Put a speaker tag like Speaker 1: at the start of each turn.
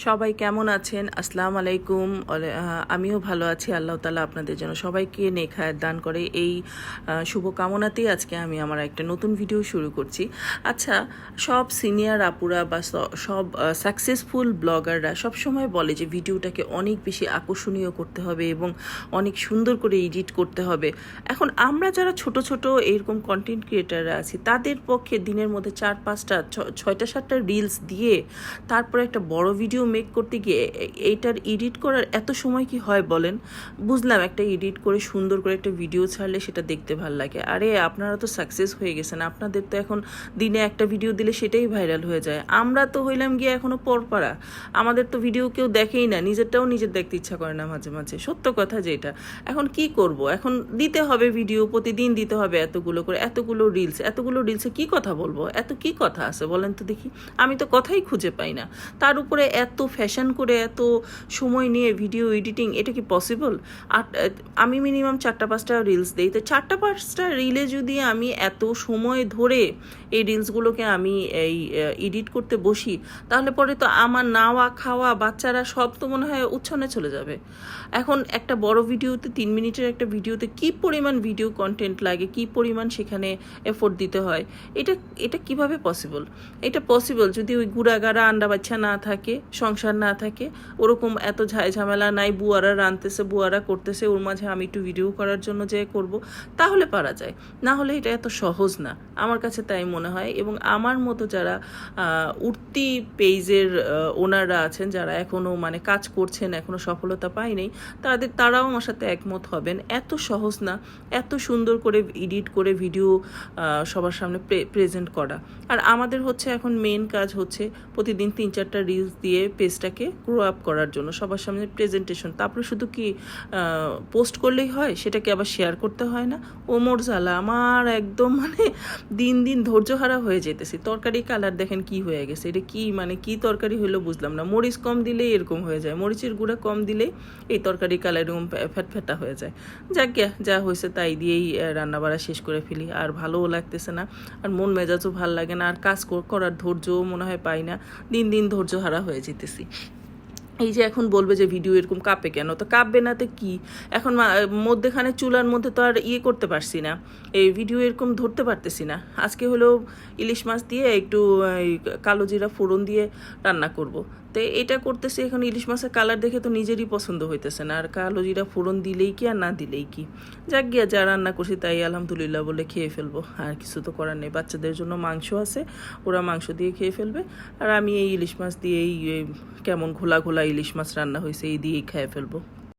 Speaker 1: সবাই কেমন আছেন? আসসালামু আলাইকুম। আমিও ভালো আছি। আল্লাহ তাআলা আপনাদের জন্য সবাইকে নেক হায়াত দান করে এই শুভ কামনাতেই আজকে আমি আমার একটা নতুন ভিডিও শুরু করছি। আচ্ছা, সব সিনিয়র আপুরা বা সব সাকসেসফুল ব্লগাররা সবসময় বলে যে ভিডিওটাকে অনেক বেশি আকর্ষণীয় করতে হবে এবং অনেক সুন্দর করে এডিট করতে হবে। এখন আমরা যারা ছোট ছোট এরকম কন্টেন্ট ক্রিয়েটাররা আছি, তাদের পক্ষে দিনের মধ্যে 4-5টা 6টা-7টা রিলস দিয়ে তারপরে একটা বড় ভিডিও মেক করতে গিয়ে এইটার এডিট করার এত সময় কি হয় বলেন? বুঝলাম একটা এডিট করে সুন্দর করে একটা ভিডিও ছাড়লে সেটা দেখতে ভালো লাগে। আরে আপনারা তো সাকসেস হয়ে গেছেন, আপনাদের তো এখন দিনে একটা ভিডিও দিলে সেটাই ভাইরাল হয়ে যায়। আমরা তো হইলাম গিয়ে এখনো পরপাড়া, আমাদের তো ভিডিও কেউ দেখেই না, নিজেরটাও নিজের দেখতে ইচ্ছা করে না মাঝে মাঝে, সত্য কথা যেটা। এখন কি করব, এখন দিতে হবে ভিডিও, প্রতিদিন দিতে হবে এতগুলো করে, এতগুলো রিলসে কি কথা বলবো, এত কি কথা আছে বলেন তো দেখি। আমি তো কথাই খুঁজে পাই না। তার উপরে এত ফ্যাশন করে এত সময় নিয়ে ভিডিও এডিটিং, এটা কি পসিবল? আর আমি মিনিমাম 4-5টা রিলস দিই, তো 4-5টা রিলে যদি আমি এত সময় ধরে এই রিলসগুলোকে আমি এই এডিট করতে বসি, তাহলে পরে তো আমার নাওয়া খাওয়া বাচ্চারা সব তো মনে হয় উচ্ছন্নে চলে যাবে। এখন একটা বড় ভিডিওতে 3 মিনিটের একটা ভিডিওতে কি পরিমাণ ভিডিও কন্টেন্ট লাগে, কি পরিমাণ সেখানে এফোর্ট দিতে হয়, এটা এটা কিভাবে পসিবল? এটা পসিবল যদি ওই গুড়াগাড়া আন্ডা বাচ্চা না থাকে, সংসার না থাকে, ওরকম এত ঝামেলা নাই, বুয়ারা রানতেছে, বুয়ারা করতেছে, ওর মাঝে আমি একটু ভিডিও করার জন্য যে করব, তাহলে পারা যায়। না হলে এটা এত সহজ না, আমার কাছে তাই মনে হয়। এবং আমার মতো যারা উঠতি পেজের ওনাররা আছেন, যারা এখনও মানে কাজ করছেন, এখনও সফলতা পায়নি, তারাও আমার সাথে একমত হবেন। এত সহজ না এত সুন্দর করে এডিট করে ভিডিও সবার সামনে প্রেজেন্ট করা। আর আমাদের হচ্ছে এখন মেন কাজ হচ্ছে প্রতিদিন 3-4টা রিলস দিয়ে পেজটাকে গ্রো আপ করার জন্য, সবার সামনে প্রেজেন্টেশন। তারপরে শুধু কি পোস্ট করলেই হয়, সেটাকে আবার শেয়ার করতে হয় না? ওমর জ্বালা আমার একদম মানে দিন দিন ধৈর্যহারা হয়ে যেতেছি। তরকারি কালার দেখেন কি হয়ে গেছে, এটা কি মানে কি তরকারি হলো বুঝলাম না। মরিচ কম দিলেই এরকম হয়ে যায়, মরিচের গুঁড়া কম দিলেই এই তরকারি কালার এরকম ফ্যাটফ্যাটা হয়ে যায়। যাক গিয়া, যা হয়েছে তাই দিয়েই রান্না বাড়া শেষ করে ফেলি। আর ভালোও লাগতেছে না, আর মন মেজাজও ভাল লাগে না, আর কাজ করার ধৈর্যও মনে হয় পাই না। দিন দিন ধৈর্যহারা হয়ে যেতেছি। এই যে এখন বলবে যে ভিডিও এরকম কাঁপে কেন, তো কাঁপবে না তো কি, এখন মধ্যেখানে চুলার মধ্যে তো আর ইয়ে করতে পারছি না, এই ভিডিও এরকম ধরতে পারতেছি না। আজকে হলো ইলিশ মাছ দিয়ে একটু কালো জিরা ফোড়ন দিয়ে রান্না করব। তো এটা করতেছি, এখন ইলিশ মাছের কালার দেখে তো নিজেরই পছন্দ হইতেছে না, আর কালো জিরা ফোড়ন দিলেই কি আর না দিলেই কি। যাক গিয়া, যা রান্না করছি তাই আলহামদুলিল্লাহ বলে খেয়ে ফেলবো, আর কিছু তো করার নেই। বাচ্চাদের জন্য মাংস আছে, ওরা মাংস দিয়ে খেয়ে ফেলবে, আর আমি এই ইলিশ মাছ দিয়েই কেমন ঘোলা ঘোলা ইলিশ মাছ রান্না হয়েছে এই দিয়েই খেয়ে ফেলবো।